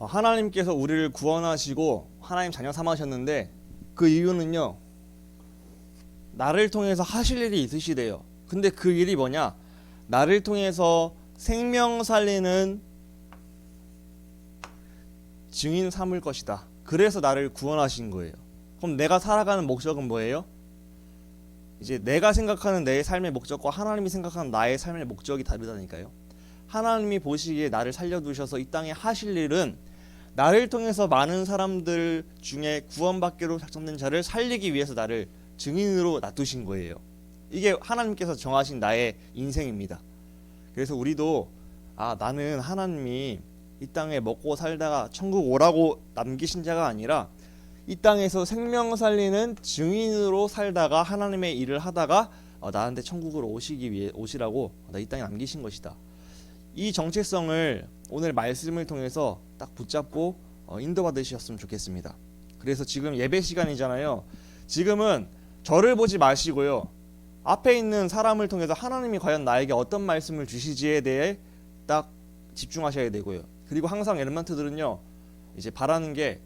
하나님께서 우리를 구원하시고 하나님 자녀 삼으셨는데 그 이유는요, 나를 통해서 하실 일이 있으시대요. 근데 그 일이 뭐냐? 나를 통해서 생명 살리는 증인 삼을 것이다. 그래서 나를 구원하신 거예요. 그럼 내가 살아가는 목적은 뭐예요? 이제 내가 생각하는 내 삶의 목적과 하나님이 생각하는 나의 삶의 목적이 다르다니까요. 하나님이 보시기에 나를 살려두셔서 이 땅에 하실 일은 나를 통해서 많은 사람들 중에 구원받기로 작정된 자를 살리기 위해서 나를 증인으로 놔두신 거예요. 이게 하나님께서 정하신 나의 인생입니다. 그래서 우리도 나는 하나님이 이 땅에 먹고 살다가 천국 오라고 남기신 자가 아니라 이 땅에서 생명 살리는 증인으로 살다가 하나님의 일을 하다가 나한테 천국으로 오시라고 나 이 땅에 남기신 것이다. 이 정체성을 오늘 말씀을 통해서 딱 붙잡고 인도받으셨으면 좋겠습니다. 그래서 지금 예배 시간이잖아요. 지금은 저를 보지 마시고요, 앞에 있는 사람을 통해서 하나님이 과연 나에게 어떤 말씀을 주시지에 대해 딱 집중하셔야 되고요. 그리고 항상 렘넌트들은요, 이제 바라는 게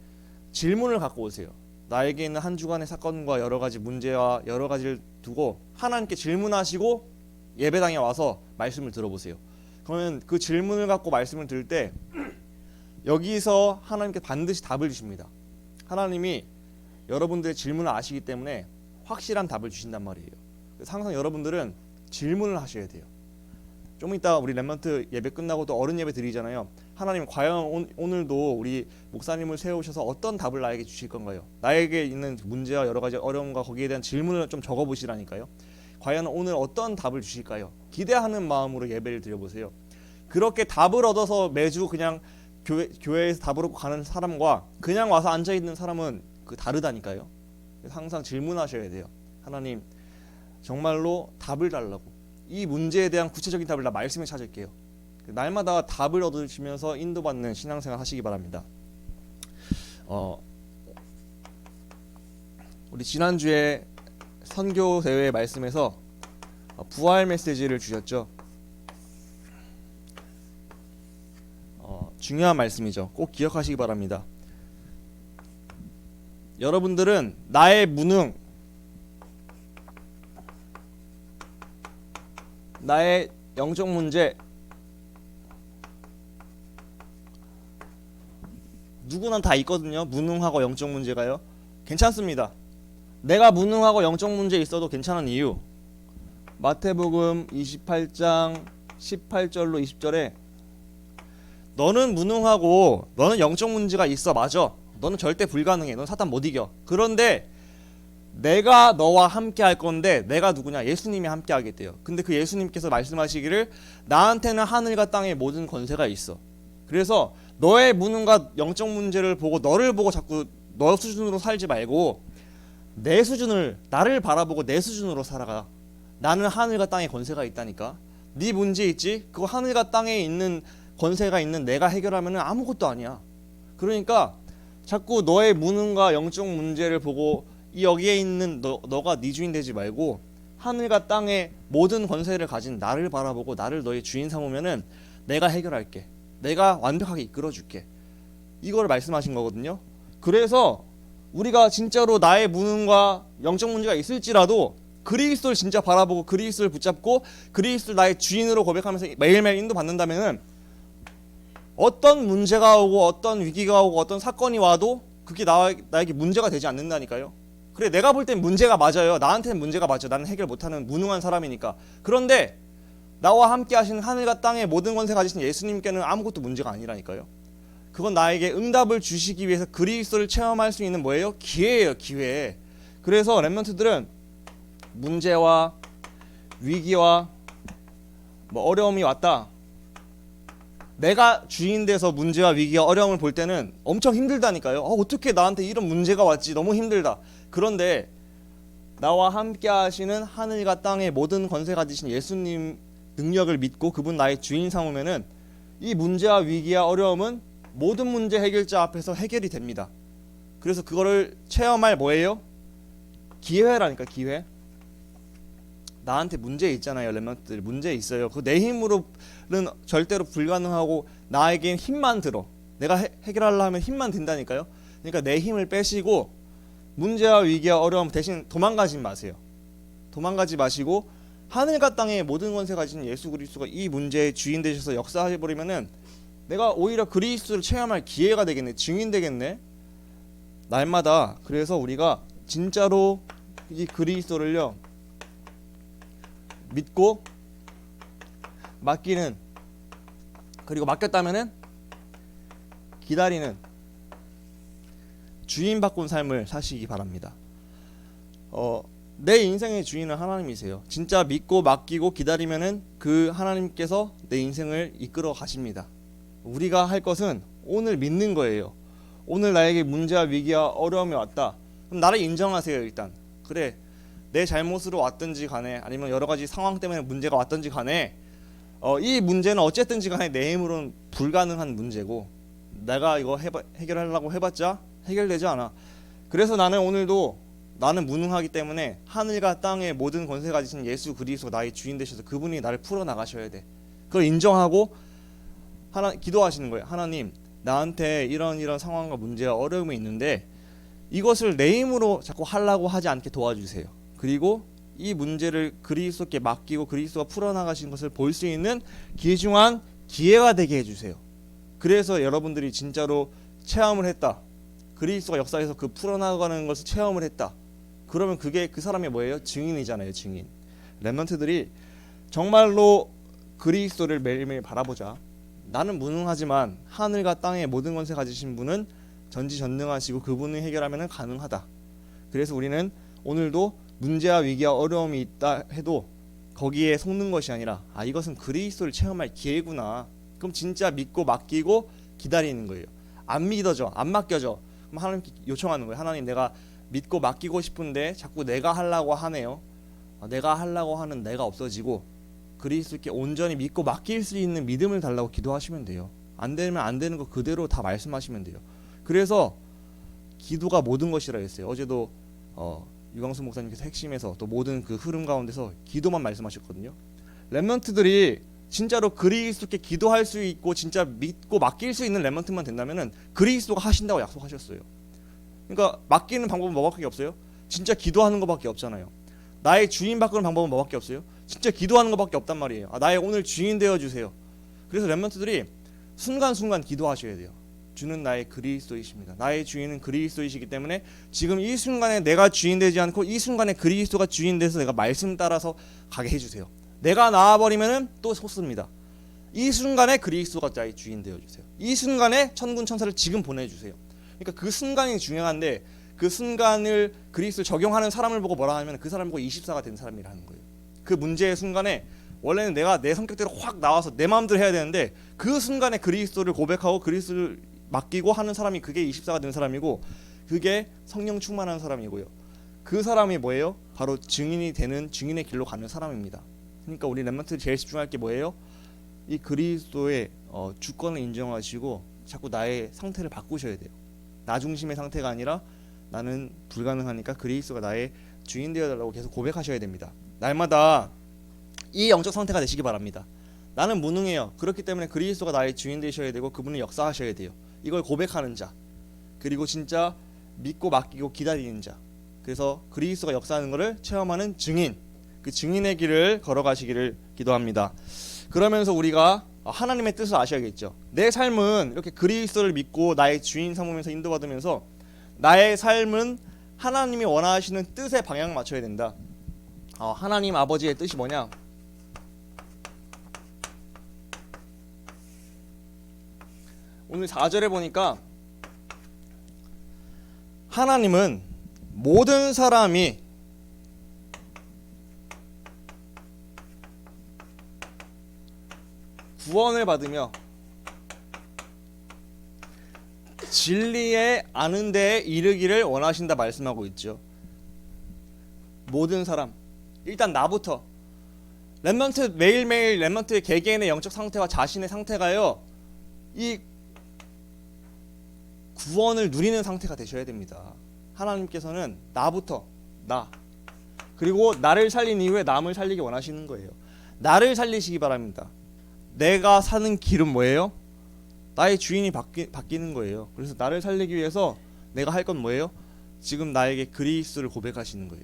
질문을 갖고 오세요. 나에게 있는 한 주간의 사건과 여러 가지 문제와 여러 가지를 두고 하나님께 질문하시고 예배당에 와서 말씀을 들어보세요. 그러면 그 질문을 갖고 말씀을 들을 때 여기서 하나님께 반드시 답을 주십니다. 하나님이 여러분들의 질문을 아시기 때문에 확실한 답을 주신단 말이에요. 그래서 항상 여러분들은 질문을 하셔야 돼요. 좀 이따 우리 렘넌트 예배 끝나고 또 어른 예배 드리잖아요. 하나님 과연 오늘도 우리 목사님을 세우셔서 어떤 답을 나에게 주실 건가요? 나에게 있는 문제와 여러 가지 어려움과 거기에 대한 질문을 좀 적어보시라니까요. 과연 오늘 어떤 답을 주실까요? 기대하는 마음으로 예배를 드려보세요. 그렇게 답을 얻어서 매주 그냥 교회에서 답을 얻고 가는 사람과 그냥 와서 앉아있는 사람은 다르다니까요. 그래서 항상 질문하셔야 돼요. 하나님 정말로 답을 달라고, 이 문제에 대한 구체적인 답을 나 말씀에 찾을게요. 날마다 답을 얻으시면서 인도받는 신앙생활 하시기 바랍니다. 우리 지난주에 선교 대회 말씀에서 부활 메시지를 주셨죠. 중요한 말씀이죠. 꼭 기억하시기 바랍니다. 여러분들은 나의 무능, 나의 영적 문제, 누구나 다 있거든요. 무능하고 영적 문제가요. 괜찮습니다. 내가 무능하고 영적 문제 있어도 괜찮은 이유, 마태복음 28장 18절로 20절에 너는 무능하고 너는 영적 문제가 있어. 맞아. 너는 절대 불가능해. 넌 사탄 못 이겨. 그런데 내가 너와 함께 할 건데, 내가 누구냐? 예수님이 함께 하겠대요. 근데 그 예수님께서 말씀하시기를 나한테는 하늘과 땅의 모든 권세가 있어. 그래서 너의 무능과 영적 문제를 보고 너를 보고 자꾸 너 수준으로 살지 말고 내 수준을, 나를 바라보고 내 수준으로 살아가. 나는 하늘과 땅의 권세가 있다니까. 네 문제 있지? 그거 하늘과 땅에 있는 권세가 있는 내가 해결하면 아무것도 아니야. 그러니까 자꾸 너의 무능과 영적 문제를 보고 여기에 있는 너가 네 주인 되지 말고 하늘과 땅의 모든 권세를 가진 나를 바라보고 나를 너의 주인 삼으면은 내가 해결할게. 내가 완벽하게 이끌어줄게. 이걸 말씀하신 거거든요. 그래서 우리가 진짜로 나의 무능과 영적 문제가 있을지라도 그리스도를 진짜 바라보고 그리스도를 붙잡고 그리스도를 나의 주인으로 고백하면서 매일매일 인도받는다면은 어떤 문제가 오고 어떤 위기가 오고 어떤 사건이 와도 그게 나에게 문제가 되지 않는다니까요. 그래, 내가 볼 땐 문제가 맞아요. 나한테는 문제가 맞아. 나는 해결 못하는 무능한 사람이니까. 그런데 나와 함께 하시는 하늘과 땅의 모든 권세 가지신 예수님께는 아무것도 문제가 아니라니까요. 그건 나에게 응답을 주시기 위해서 그리스도를 체험할 수 있는 뭐예요? 기회예요, 기회. 그래서 렘넌트들은 문제와 위기와 어려움이 왔다. 내가 주인 돼서 문제와 위기와 어려움을 볼 때는 엄청 힘들다니까요. 어떻게 나한테 이런 문제가 왔지? 너무 힘들다. 그런데 나와 함께 하시는 하늘과 땅의 모든 권세 가지신 예수님 능력을 믿고 그분 나의 주인 삼으면은 이 문제와 위기와 어려움은 모든 문제 해결자 앞에서 해결이 됩니다. 그래서 그거를 체험할 뭐예요? 기회라니까, 기회. 나한테 문제 있잖아요. 렘넌트들 문제 있어요. 그 내 힘으로는 절대로 불가능하고 나에겐 힘만 들어. 내가 해결하려 하면 힘만 든다니까요. 그러니까 내 힘을 빼시고 문제와 위기와 어려움 대신 도망가지 마세요. 도망가지 마시고 하늘과 땅의 모든 권세 가진 예수 그리스도가 이 문제의 주인 되셔서 역사해버리면은 내가 오히려 그리스도를 체험할 기회가 되겠네. 증인 되겠네. 날마다. 그래서 우리가 진짜로 이 그리스도를요 믿고 맡기는, 그리고 맡겼다면은 기다리는 주인 바꾼 삶을 사시기 바랍니다. 내 인생의 주인은 하나님이세요. 진짜 믿고 맡기고 기다리면은 그 하나님께서 내 인생을 이끌어 가십니다. 우리가 할 것은 오늘 믿는 거예요. 오늘 나에게 문제와 위기와 어려움이 왔다. 그럼 나를 인정하세요. 일단 그래, 내 잘못으로 왔든지 간에 아니면 여러 가지 상황 때문에 문제가 왔든지 간에 이 문제는 어쨌든지 간에 내 힘으로는 불가능한 문제고 내가 이거 해결하려고 해봤자 해결되지 않아. 그래서 나는 오늘도 나는 무능하기 때문에 하늘과 땅의 모든 권세 가지신 예수 그리스도 나의 주인 되셔서 그분이 나를 풀어 나가셔야 돼. 그걸 인정하고 기도하시는 거예요. 하나님, 나한테 이런 상황과 문제와 어려움이 있는데 이것을 내 힘으로 자꾸 하려고 하지 않게 도와주세요. 그리고 이 문제를 그리스도께 맡기고 그리스도가 풀어나가신 것을 볼 수 있는 귀중한 기회가 되게 해주세요. 그래서 여러분들이 진짜로 체험을 했다. 그리스도가 역사에서 그 풀어나가는 것을 체험을 했다. 그러면 그게 그 사람이 뭐예요? 증인이잖아요. 증인. 렘넌트들이 정말로 그리스도를 매일매일 바라보자. 나는 무능하지만 하늘과 땅의 모든 권세 가지신 분은 전지전능하시고 그분이 해결하면 가능하다. 그래서 우리는 오늘도 문제와 위기와 어려움이 있다 해도 거기에 속는 것이 아니라 이것은 그리스도를 체험할 기회구나. 그럼 진짜 믿고 맡기고 기다리는 거예요. 안 믿어져, 안 맡겨져. 그럼 하나님께 요청하는 거예요. 하나님, 내가 믿고 맡기고 싶은데 자꾸 내가 하려고 하네요. 내가 하려고 하는 내가 없어지고 그리스도께 온전히 믿고 맡길 수 있는 믿음을 달라고 기도하시면 돼요. 안 되면 안 되는 거 그대로 다 말씀하시면 돼요. 그래서 기도가 모든 것이라 했어요. 어제도 유광수 목사님께서 핵심에서 또 모든 그 흐름 가운데서 기도만 말씀하셨거든요. 렘넌트들이 진짜로 그리스도께 기도할 수 있고 진짜 믿고 맡길 수 있는 렘넌트만 된다면은 그리스도가 하신다고 약속하셨어요. 그러니까 맡기는 방법은 뭐밖에 없어요? 진짜 기도하는 것밖에 없잖아요. 나의 주인 바꾸는 방법은 뭐밖에 없어요? 진짜 기도하는 것밖에 없단 말이에요. 나의 오늘 주인 되어 주세요. 그래서 렘넌트들이 순간순간 기도하셔야 돼요. 주는 나의 그리스도이십니다. 나의 주인은 그리스도이시기 때문에 지금 이 순간에 내가 주인 되지 않고 이 순간에 그리스도가 주인 돼서 내가 말씀 따라서 가게 해주세요. 내가 나와버리면은 또 솟습니다. 이 순간에 그리스도가 나의 주인 되어주세요. 이 순간에 천군 천사를 지금 보내주세요. 그러니까 그 순간이 중요한데 그 순간을 그리스도를 적용하는 사람을 보고 뭐라 하면 그 사람을 보고 24가 된 사람이라는 거예요. 그 문제의 순간에 원래는 내가 내 성격대로 확 나와서 내 마음대로 해야 되는데 그 순간에 그리스도를 고백하고 그리스도를 맡기고 하는 사람이 그게 24가 된 사람이고 그게 성령 충만한 사람이고요. 그 사람이 뭐예요? 바로 증인이 되는 증인의 길로 가는 사람입니다. 그러니까 우리 렘넌트들이 제일 집중할 게 뭐예요? 이 그리스도의 주권을 인정하시고 자꾸 나의 상태를 바꾸셔야 돼요. 나 중심의 상태가 아니라 나는 불가능하니까 그리스도가 나의 주인 되어달라고 계속 고백하셔야 됩니다. 날마다 이 영적 상태가 되시기 바랍니다. 나는 무능해요. 그렇기 때문에 그리스도가 나의 주인 되셔야 되고 그분이 역사하셔야 돼요. 이걸 고백하는 자, 그리고 진짜 믿고 맡기고 기다리는 자, 그래서 그리스도가 역사하는 것을 체험하는 증인, 그 증인의 길을 걸어가시기를 기도합니다. 그러면서 우리가 하나님의 뜻을 아셔야겠죠. 내 삶은 이렇게 그리스도를 믿고 나의 주인 삼으면서 인도받으면서 나의 삶은 하나님이 원하시는 뜻에 방향을 맞춰야 된다. 하나님 아버지의 뜻이 뭐냐? 오늘 4절에 보니까 하나님은 모든 사람이 구원을 받으며 진리에 아는 데에 이르기를 원하신다 말씀하고 있죠. 모든 사람, 일단 나부터 렘넌트, 매일매일 렘넌트의 개개인의 영적 상태와 자신의 상태가요 이 구원을 누리는 상태가 되셔야 됩니다. 하나님께서는 나부터, 나, 그리고 나를 살린 이후에 남을 살리기 원하시는 거예요. 나를 살리시기 바랍니다. 내가 사는 길은 뭐예요? 나의 주인이 바뀌는 거예요. 그래서 나를 살리기 위해서 내가 할 건 뭐예요? 지금 나에게 그리스도를 고백하시는 거예요.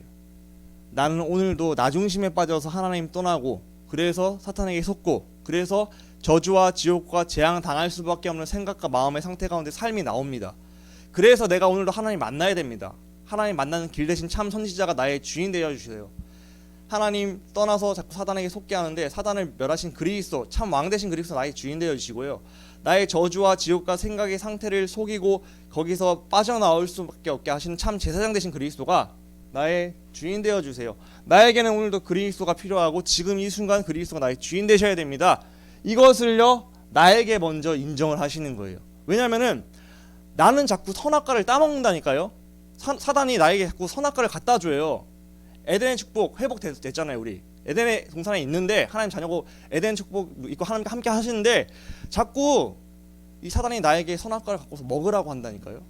나는 오늘도 나 중심에 빠져서 하나님 떠나고, 그래서 사탄에게 속고, 그래서 저주와 지옥과 재앙 당할 수밖에 없는 생각과 마음의 상태 가운데 삶이 나옵니다. 그래서 내가 오늘도 하나님 만나야 됩니다. 하나님 만나는 길 대신 참 선지자가 나의 주인 되어 주세요. 하나님 떠나서 자꾸 사단에게 속게 하는데, 사단을 멸하신 그리스도, 참 왕 되신 그리스도 나의 주인 되어 주시고요. 나의 저주와 지옥과 생각의 상태를 속이고 거기서 빠져나올 수밖에 없게 하시는 참 제사장 되신 그리스도가 나의 주인 되어 주세요. 나에게는 오늘도 그리스도가 필요하고, 지금 이 순간 그리스도가 나의 주인 되셔야 됩니다. 이것을요 나에게 먼저 인정을 하시는 거예요. 왜냐면은 나는 자꾸 선악과를 따먹는다니까요. 사단이 나에게 자꾸 선악과를 갖다 줘요. 에덴의 축복 회복됐잖아요. 우리 에덴의 동산에 있는데 하나님 자녀고 에덴 축복 있고 하나님과 함께 하시는데, 자꾸 이 사단이 나에게 선악과를 갖고서 먹으라고 한다니까요.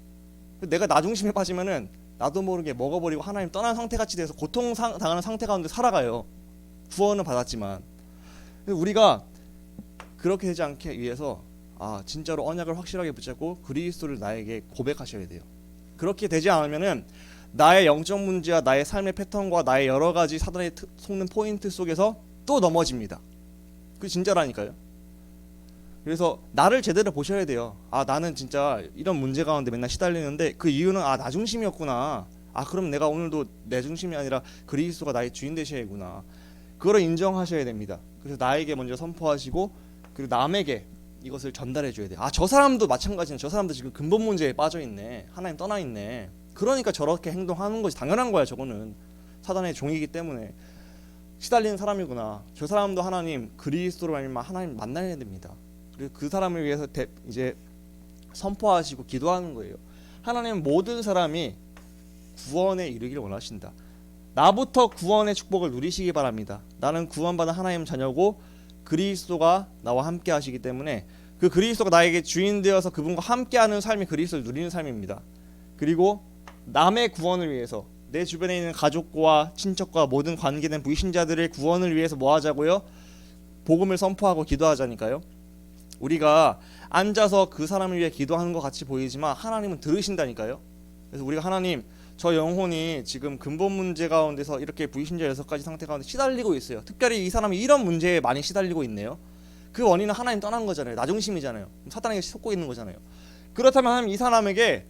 내가 나 중심에 빠지면은 나도 모르게 먹어버리고 하나님 떠난 상태같이 돼서 고통당하는 상태 가운데 살아가요. 구원은 받았지만. 우리가 그렇게 되지 않게 위해서 진짜로 언약을 확실하게 붙잡고 그리스도를 나에게 고백하셔야 돼요. 그렇게 되지 않으면은 나의 영적 문제와 나의 삶의 패턴과 나의 여러 가지 사단에 속는 포인트 속에서 또 넘어집니다. 그게 진짜라니까요. 그래서 나를 제대로 보셔야 돼요. 나는 진짜 이런 문제 가운데 맨날 시달리는데 그 이유는 나 중심이었구나. 그럼 내가 오늘도 내 중심이 아니라 그리스도가 나의 주인 되셔야구나. 그걸 인정하셔야 됩니다. 그래서 나에게 먼저 선포하시고, 그리고 남에게 이것을 전달해 줘야 돼요. 저 사람도 마찬가지네. 저 사람도 지금 근본 문제에 빠져 있네. 하나님 떠나 있네. 그러니까 저렇게 행동하는 것이 당연한 거야. 저거는 사단의 종이기 때문에 시달리는 사람이구나. 저 사람도 하나님 그리스도로 말미암아 하나님 만나야 됩니다. 그리고 그 사람을 위해서 이제 선포하시고 기도하는 거예요. 하나님은 모든 사람이 구원에 이르기를 원하신다. 나부터 구원의 축복을 누리시기 바랍니다. 나는 구원받은 하나님 자녀고 그리스도가 나와 함께 하시기 때문에 그 그리스도가 나에게 주인 되어서 그분과 함께하는 삶이 그리스도를 누리는 삶입니다. 그리고 남의 구원을 위해서, 내 주변에 있는 가족과 친척과 모든 관계된 불신자들의 구원을 위해서 뭐 하자고요? 복음을 선포하고 기도하자니까요. 우리가 앉아서 그 사람을 위해 기도하는 것 같이 보이지만 하나님은 들으신다니까요. 그래서 우리가 하나님, 저 영혼이 지금 근본 문제 가운데서 이렇게 불신자 6가지 상태 가운데 시달리고 있어요. 특별히 이 사람이 이런 문제에 많이 시달리고 있네요. 그 원인은 하나님 떠난 거잖아요. 나 중심이잖아요. 사탄에게 속고 있는 거잖아요. 그렇다면 하나님, 이 사람에게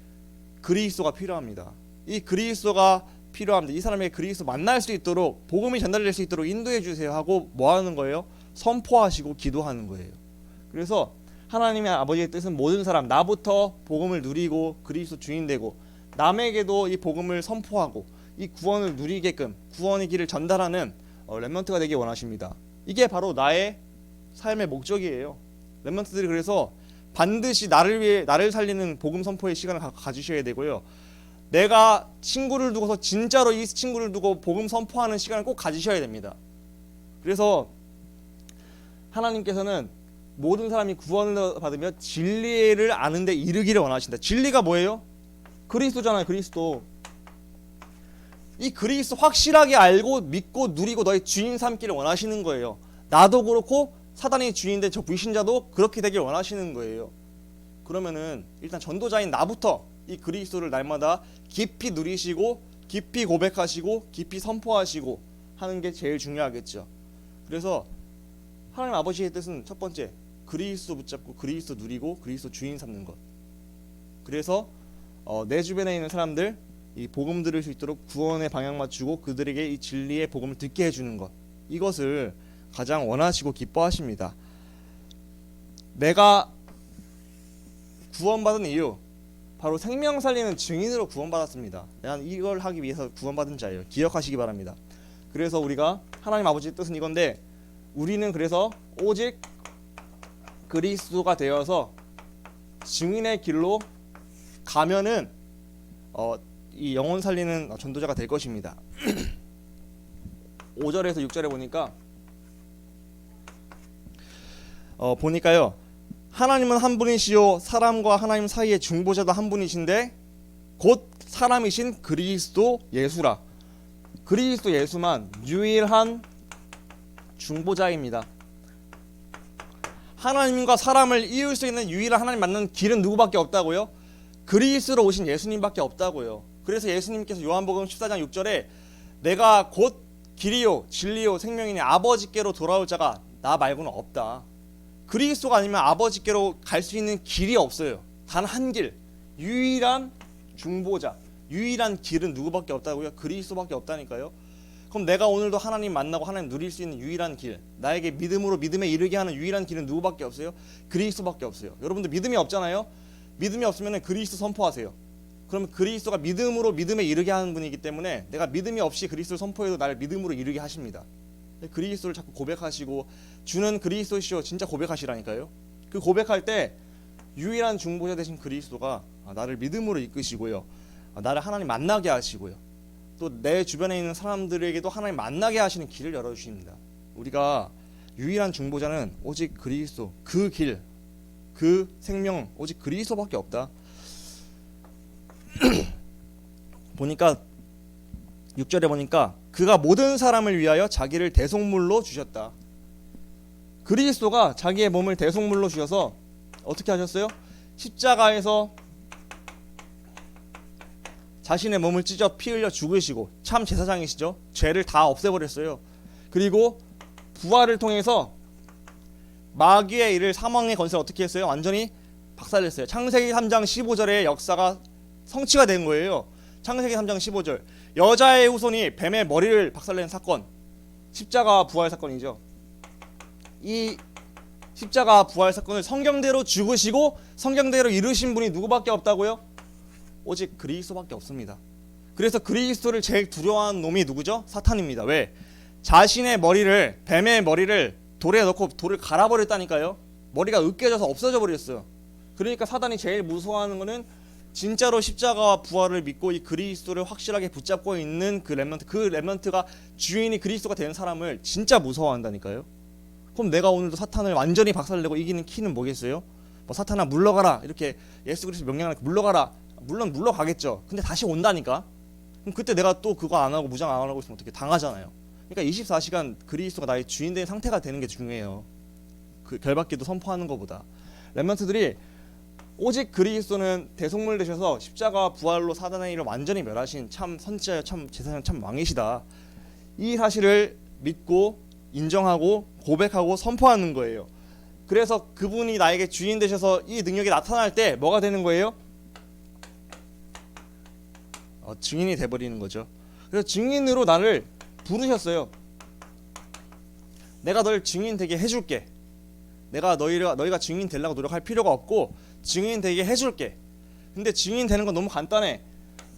그리스도가 필요합니다. 이 그리스도가 필요합니다. 이 사람에게 그리스도 만날 수 있도록, 복음이 전달될 수 있도록 인도해 주세요 하고 뭐 하는 거예요? 선포하시고 기도하는 거예요. 그래서 하나님의 아버지의 뜻은 모든 사람, 나부터 복음을 누리고 그리스도 주인 되고 남에게도 이 복음을 선포하고 이 구원을 누리게끔 구원의 길을 전달하는 렘넌트가 되기 원하십니다. 이게 바로 나의 삶의 목적이에요. 렘넌트들이 그래서 반드시 나를 위해, 나를 살리는 복음 선포의 시간을 가지셔야 되고요. 내가 친구를 두고서 진짜로 이 친구를 두고 복음 선포하는 시간을 꼭 가지셔야 됩니다. 그래서 하나님께서는 모든 사람이 구원을 받으며 진리를 아는 데 이르기를 원하신다. 진리가 뭐예요? 그리스도잖아요. 그리스도. 이 그리스도 확실하게 알고 믿고 누리고 너의 주인 삼기를 원하시는 거예요. 나도 그렇고 사단이 주인된 저 불신자도 그렇게 되길 원하시는 거예요. 그러면은 일단 전도자인 나부터 이 그리스도를 날마다 깊이 누리시고 깊이 고백하시고 깊이 선포하시고 하는 게 제일 중요하겠죠. 그래서 하나님 아버지의 뜻은 첫 번째, 그리스도 붙잡고 그리스도 누리고 그리스도 주인 삼는 것. 그래서 내 주변에 있는 사람들 이 복음 들을 수 있도록 구원의 방향 맞추고 그들에게 이 진리의 복음을 듣게 해주는 것, 이것을 가장 원하시고 기뻐하십니다. 내가 구원받은 이유, 바로 생명 살리는 증인으로 구원받았습니다. 내가 이걸 하기 위해서 구원받은 자예요. 기억하시기 바랍니다. 그래서 우리가 하나님 아버지의 뜻은 이건데, 우리는 그래서 오직 그리스도가 되어서 증인의 길로 가면은 이 영혼 살리는 전도자가 될 것입니다. 5절에서 6절에 보니까요, 하나님은 한 분이시요 사람과 하나님 사이의 중보자도 한 분이신데 곧 사람이신 그리스도 예수라. 그리스도 예수만 유일한 중보자입니다. 하나님과 사람을 이을 수 있는 유일한 하나님 만나는 길은 누구밖에 없다고요? 그리스도로 오신 예수님밖에 없다고요. 그래서 예수님께서 요한복음 14장 6절에 내가 곧 길이요 진리요 생명이니 아버지께로 돌아올 자가 나 말고는 없다. 그리스도가 아니면 아버지께로 갈 수 있는 길이 없어요. 단 한 길, 유일한 중보자, 유일한 길은 누구밖에 없다고요? 그리스도밖에 없다니까요. 그럼 내가 오늘도 하나님 만나고 하나님 누릴 수 있는 유일한 길, 나에게 믿음으로 믿음에 이르게 하는 유일한 길은 누구밖에 없어요? 그리스도밖에 없어요. 여러분들 믿음이 없잖아요. 믿음이 없으면 그리스도 선포하세요. 그러면 그리스도가 믿음으로 믿음에 이르게 하는 분이기 때문에 내가 믿음이 없이 그리스도를 선포해도 나를 믿음으로 이르게 하십니다. 그리스도를 자꾸 고백하시고 주는 그리스도시오 진짜 고백하시라니까요. 그 고백할 때 유일한 중보자 되신 그리스도가 나를 믿음으로 이끄시고요, 나를 하나님 만나게 하시고요, 또 내 주변에 있는 사람들에게도 하나님 만나게 하시는 길을 열어주십니다. 우리가 유일한 중보자는 오직 그리스도, 그 길, 그 생명 오직 그리스도밖에 없다. 보니까 6절에 보니까 그가 모든 사람을 위하여 자기를 대속물로 주셨다. 그리스도가 자기의 몸을 대속물로 주셔서 어떻게 하셨어요? 십자가에서 자신의 몸을 찢어 피 흘려 죽으시고 참 제사장이시죠. 죄를 다 없애버렸어요. 그리고 부활을 통해서 마귀의 일을, 사망의 권세를 어떻게 했어요? 완전히 박살냈어요. 창세기 3장 15절의 역사가 성취가 된 거예요. 창세기 3장 15절, 여자의 후손이 뱀의 머리를 박살낸 사건, 십자가 부활 사건이죠. 이 십자가 부활 사건을 성경대로 죽으시고 성경대로 이루신 분이 누구밖에 없다고요? 오직 그리스도밖에 없습니다. 그래서 그리스도를 제일 두려워하는 놈이 누구죠? 사탄입니다. 왜? 자신의 머리를, 뱀의 머리를 돌에 넣고 돌을 갈아버렸다니까요. 머리가 으깨져서 없어져 버렸어요. 그러니까 사단이 제일 무서워하는 거는 진짜로 십자가와 부활을 믿고 이 그리스도를 확실하게 붙잡고 있는 그 렘넌트가 주인이 그리스도가 된 사람을 진짜 무서워한다니까요. 그럼 내가 오늘도 사탄을 완전히 박살내고 이기는 키는 뭐겠어요? 뭐 사탄아 물러가라, 이렇게 예수 그리스도 명령을 물러가라. 물론 물러가겠죠. 근데 다시 온다니까. 그럼 그때 내가 또 그거 안 하고 무장 안 하고 있으면 어떻게 당하잖아요. 그러니까 24시간 그리스도가 나의 주인 된 상태가 되는 게 중요해요. 그 결박기도 선포하는 것보다. 렘넌트들이 오직 그리스도는 대속물 되셔서 십자가 부활로 사단의 일을 완전히 멸하신 참 선지자여, 참 제사장, 참 왕이시다, 이 사실을 믿고 인정하고 고백하고 선포하는 거예요. 그래서 그분이 나에게 주인 되셔서 이 능력이 나타날 때 뭐가 되는 거예요? 증인이 돼버리는 거죠. 그래서 증인으로 나를 부르셨어요. 내가 널 증인 되게 해줄게. 내가 너희가 증인 되려고 노력할 필요가 없고 증인 되게 해줄게. 근데 증인 되는 건 너무 간단해.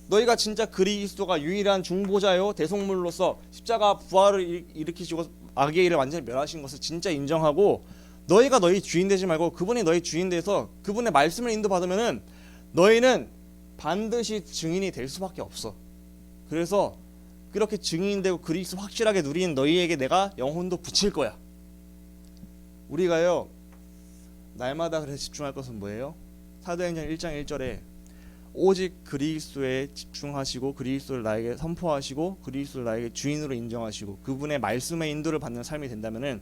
너희가 진짜 그리스도가 유일한 중보자요 대속물로서 십자가 부활을 일으키시고 악의 일을 완전히 멸하신 것을 진짜 인정하고, 너희가 너희 주인 되지 말고 그분이 너희 주인 돼서 그분의 말씀을 인도받으면은 너희는 반드시 증인이 될 수밖에 없어. 그래서 그렇게 증인되고 그리스도 확실하게 누린 너희에게 내가 영혼도 붙일 거야. 우리가요 날마다 그래서 집중할 것은 뭐예요? 사도행전 1장 1절에 오직 그리스도에 집중하시고 그리스도를 나에게 선포하시고 그리스도를 나에게 주인으로 인정하시고 그분의 말씀의 인도를 받는 삶이 된다면은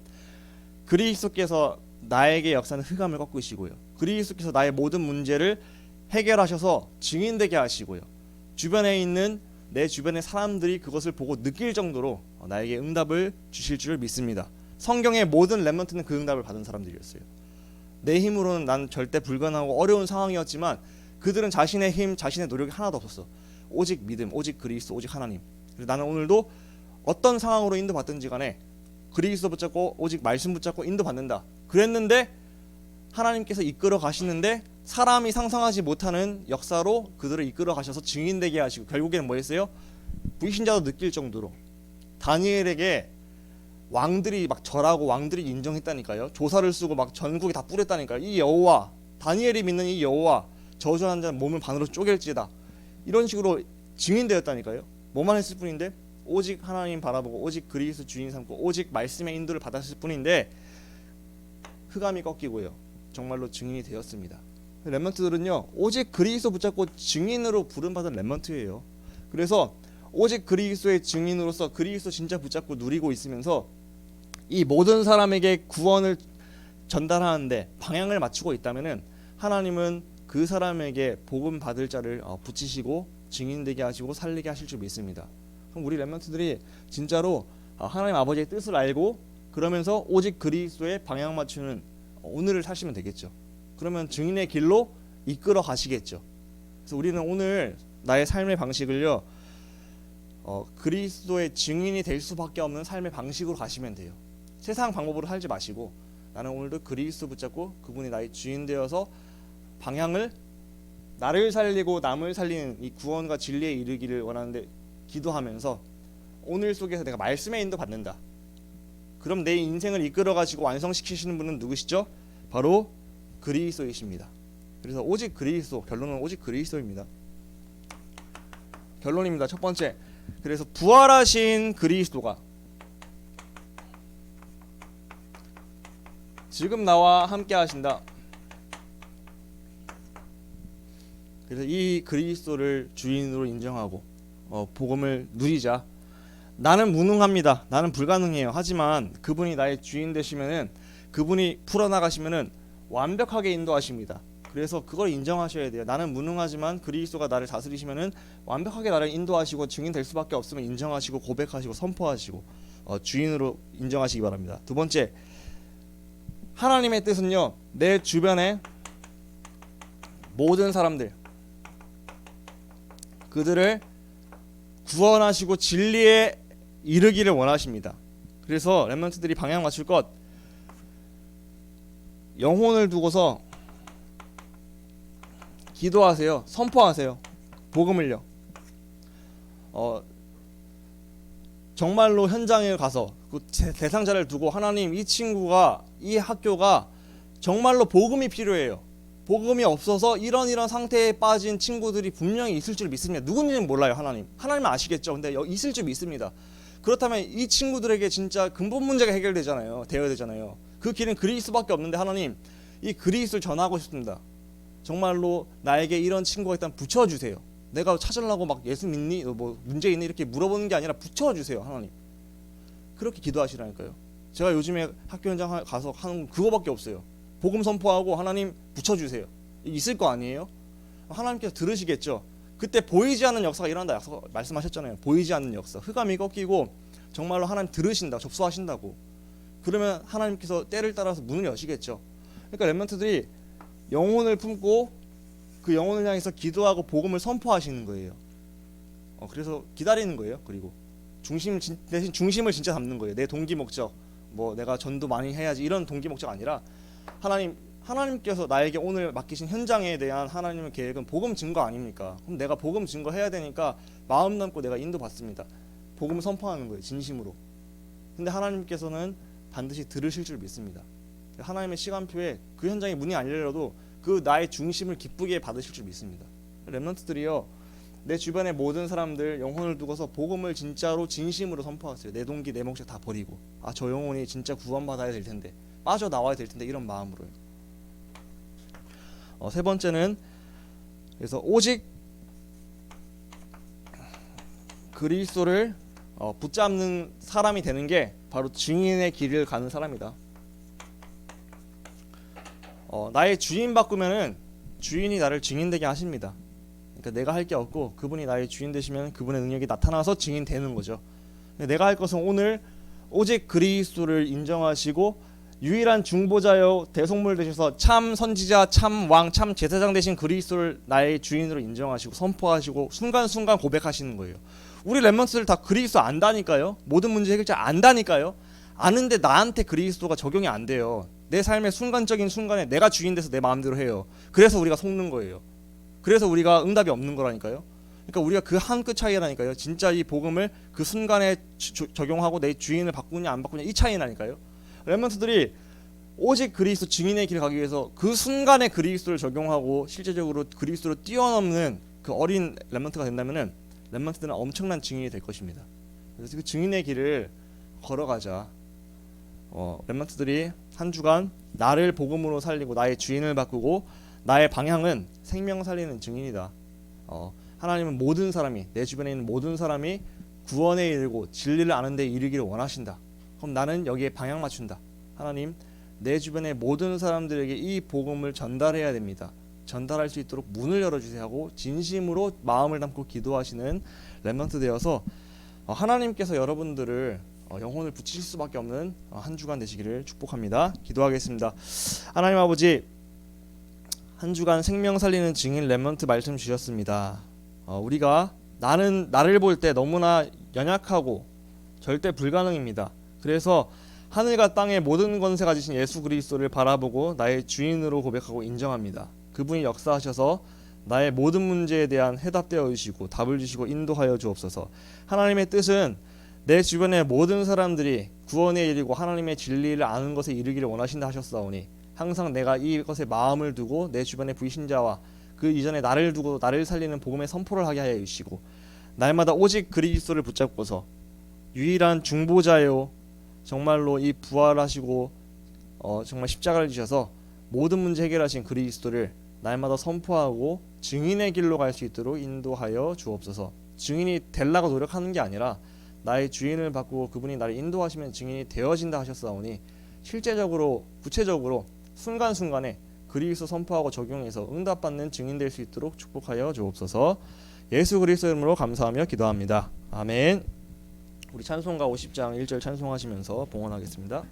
그리스도께서 나에게 역사는 흑암을 꺾으시고요, 그리스도께서 나의 모든 문제를 해결하셔서 증인되게 하시고요, 주변에 있는 내 주변의 사람들이 그것을 보고 느낄 정도로 나에게 응답을 주실 줄 믿습니다. 성경의 모든 렘넌트는 그 응답을 받은 사람들이었어요. 내 힘으로는 난 절대 불가능하고 어려운 상황이었지만 그들은 자신의 힘, 자신의 노력이 하나도 없었어. 오직 믿음, 오직 그리스도, 오직 하나님. 그래서 나는 오늘도 어떤 상황으로 인도받든지 간에 그리스도 붙잡고 오직 말씀 붙잡고 인도받는다. 그랬는데 하나님께서 이끌어 가시는데 사람이 상상하지 못하는 역사로 그들을 이끌어 가셔서 증인되게 하시고 결국에는 뭐 했어요? 불신자도 느낄 정도로 다니엘에게 왕들이 막 절하고 왕들이 인정했다니까요. 조사를 쓰고 막 전국에 다 뿌렸다니까요. 이 여호와, 다니엘이 믿는 이 여호와, 저주하는 자는 몸을 반으로 쪼갤지다, 이런 식으로 증인되었다니까요. 뭐만 했을 뿐인데 오직 하나님 바라보고 오직 그리스도 주인 삼고 오직 말씀의 인도를 받았을 뿐인데 흑암이 꺾이고요, 정말로 증인이 되었습니다. 렘넌트들은요 오직 그리스도 붙잡고 증인으로 부름받은 렘넌트예요. 그래서 오직 그리스도의 증인으로서 그리스도 진짜 붙잡고 누리고 있으면서 이 모든 사람에게 구원을 전달하는데 방향을 맞추고 있다면은 하나님은 그 사람에게 복음 받을 자를 붙이시고 증인되게 하시고 살리게 하실 줄 믿습니다. 그럼 우리 렘넌트들이 진짜로 하나님 아버지의 뜻을 알고 그러면서 오직 그리스도의 방향 맞추는 오늘을 사시면 되겠죠. 그러면 증인의 길로 이끌어 가시겠죠. 그래서 우리는 오늘 나의 삶의 방식을요, 그리스도의 증인이 될 수밖에 없는 삶의 방식으로 가시면 돼요. 세상 방법으로 살지 마시고 나는 오늘도 그리스도 붙잡고 그분이 나의 주인 되어서 방향을 나를 살리고 남을 살리는 이 구원과 진리에 이르기를 원하는데 기도하면서 오늘 속에서 내가 말씀의 인도 받는다. 그럼 내 인생을 이끌어 가지고 완성시키시는 분은 누구시죠? 바로 그리스도이십니다. 그래서 오직 그리스도, 결론은 오직 그리스도입니다. 결론입니다. 첫 번째, 그래서 부활하신 그리스도가 지금 나와 함께 하신다. 그래서 이 그리스도를 주인으로 인정하고 복음을 누리자. 나는 무능합니다. 나는 불가능해요. 하지만 그분이 나의 주인 되시면은, 그분이 풀어나가시면은 완벽하게 인도하십니다. 그래서 그걸 인정하셔야 돼요. 나는 무능하지만 그리스도가 나를 다스리시면은 완벽하게 나를 인도하시고 증인 될 수밖에 없으면 인정하시고 고백하시고 선포하시고 주인으로 인정하시기 바랍니다. 두 번째, 하나님의 뜻은요, 내 주변의 모든 사람들, 그들을 구원하시고 진리에 이르기를 원하십니다. 그래서 렘넌트들이 방향 맞출 것, 영혼을 두고서 기도하세요. 선포하세요. 복음을요. 정말로 현장에 가서 그 대상자를 두고, 하나님, 이 친구가, 이 학교가 정말로 복음이 필요해요. 복음이 없어서 이런 상태에 빠진 친구들이 분명히 있을 줄 믿습니다. 누군지는 몰라요. 하나님은 아시겠죠. 근데 있을 줄 믿습니다. 그렇다면 이 친구들에게 진짜 근본 문제가 해결되잖아요. 되어야 되잖아요. 그 길은 그리스도밖에 없는데, 하나님, 이 그리스도를 전하고 싶습니다. 정말로 나에게 이런 친구가 있다면 붙여주세요. 내가 찾으려고 막 예수 믿니? 뭐 문제 있니? 이렇게 물어보는 게 아니라 붙여주세요. 하나님. 그렇게 기도하시라니까요. 제가 요즘에 학교 현장 가서 하는 그거밖에 없어요. 복음 선포하고 하나님 붙여주세요. 있을 거 아니에요? 하나님께서 들으시겠죠. 그때 보이지 않는 역사가 일어난다 말씀하셨잖아요. 보이지 않는 역사, 흑암이 꺾이고 정말로 하나님 들으신다, 접수하신다고. 그러면 하나님께서 때를 따라서 문을 여시겠죠. 그러니까 렘넌트들이 영혼을 품고 그 영혼을 향해서 기도하고 복음을 선포하시는 거예요. 그래서 기다리는 거예요. 그리고 대신 중심을 진짜 잡는 거예요. 내 동기 목적, 뭐 내가 전도 많이 해야지 이런 동기 목적 아니라, 하나님께서 나에게 오늘 맡기신 현장에 대한 하나님의 계획은 복음 증거 아닙니까? 그럼 내가 복음 증거 해야 되니까 마음 담고 내가 인도 받습니다. 복음 선포하는 거예요. 진심으로. 근데 하나님께서는 반드시 들으실 줄 믿습니다. 하나님의 시간표에 그 현장에 문이 안 열려도 그 나의 중심을 기쁘게 받으실 줄 믿습니다. 렘넌트들이요, 내 주변의 모든 사람들 영혼을 두고서 복음을 진짜로 진심으로 선포하세요. 내 동기 내 목적 다 버리고, 저 영혼이 진짜 구원받아야 될 텐데, 빠져나와야 될 텐데, 이런 마음으로요. 세 번째는, 그래서 오직 그리스도를 붙잡는 사람이 되는 게 바로 증인의 길을 가는 사람이다. 나의 주인 바꾸면은 주인이 나를 증인되게 하십니다. 그러니까 내가 할 게 없고 그분이 나의 주인 되시면 그분의 능력이 나타나서 증인 되는 거죠. 내가 할 것은 오늘 오직 그리스도를 인정하시고 유일한 중보자여 대속물 되셔서 참 선지자, 참 왕, 참 제사장 되신 그리스도를 나의 주인으로 인정하시고 선포하시고 순간순간 고백하시는 거예요. 우리 렘넌트들 다 그리스도 안다니까요. 모든 문제 해결자 안다니까요. 아는데 나한테 그리스도가 적용이 안 돼요. 내 삶의 순간적인 순간에 내가 주인 돼서 내 마음대로 해요. 그래서 우리가 속는 거예요. 그래서 우리가 응답이 없는 거라니까요. 그러니까 우리가 그 한 끗 차이라니까요. 진짜 이 복음을 그 순간에 적용하고 내 주인을 바꾸냐 안 바꾸냐 이 차이라니까요. 렘넌트들이 오직 그리스도 증인의 길을 가기 위해서 그 순간에 그리스도를 적용하고 실제적으로 그리스도를 뛰어넘는 그 어린 렘넌트가 된다면은 렘넌트들은 엄청난 증인이 될 것입니다. 그래서 그 증인의 길을 걸어가자. 렘넌트들이 한 주간 나를 복음으로 살리고 나의 주인을 바꾸고 나의 방향은 생명 살리는 증인이다. 하나님은 모든 사람이, 내 주변에 있는 모든 사람이 구원에 이르고 진리를 아는 데 이르기를 원하신다. 그럼 나는 여기에 방향 맞춘다. 하나님, 내 주변의 모든 사람들에게 이 복음을 전달해야 됩니다. 전달할 수 있도록 문을 열어주세요 하고 진심으로 마음을 담고 기도하시는 렘넌트 되어서 하나님께서 여러분들을 영혼을 붙이실 수밖에 없는 한 주간 되시기를 축복합니다. 기도하겠습니다. 하나님 아버지, 한 주간 생명 살리는 증인 렘넌트 말씀 주셨습니다. 우리가 나를 볼 때 너무나 연약하고 절대 불가능입니다. 그래서 하늘과 땅의 모든 권세 가지신 예수 그리스도를 바라보고 나의 주인으로 고백하고 인정합니다. 그분이 역사하셔서 나의 모든 문제에 대한 해답되어 주시고 답을 주시고 인도하여 주옵소서. 하나님의 뜻은 내 주변의 모든 사람들이 구원에 이르고 하나님의 진리를 아는 것에 이르기를 원하신다 하셨사오니 항상 내가 이것에 마음을 두고 내 주변의 불신자와 그 이전에 나를 두고 나를 살리는 복음의 선포를 하게 하여 주시고 날마다 오직 그리스도를 붙잡고서 유일한 중보자요 정말로 이 부활하시고 정말 십자가를 지셔서 모든 문제 해결하신 그리스도를 날마다 선포하고 증인의 길로 갈 수 있도록 인도하여 주옵소서. 증인이 되려고 노력하는 게 아니라 나의 주인을 바꾸고 그분이 나를 인도하시면 증인이 되어진다 하셨사오니 실제적으로 구체적으로 순간순간에 그리스도 선포하고 적용해서 응답받는 증인 될 수 있도록 축복하여 주옵소서. 예수 그리스도 이름으로 감사하며 기도합니다. 아멘. 우리 찬송가 50장 1절 찬송하시면서 봉헌하겠습니다.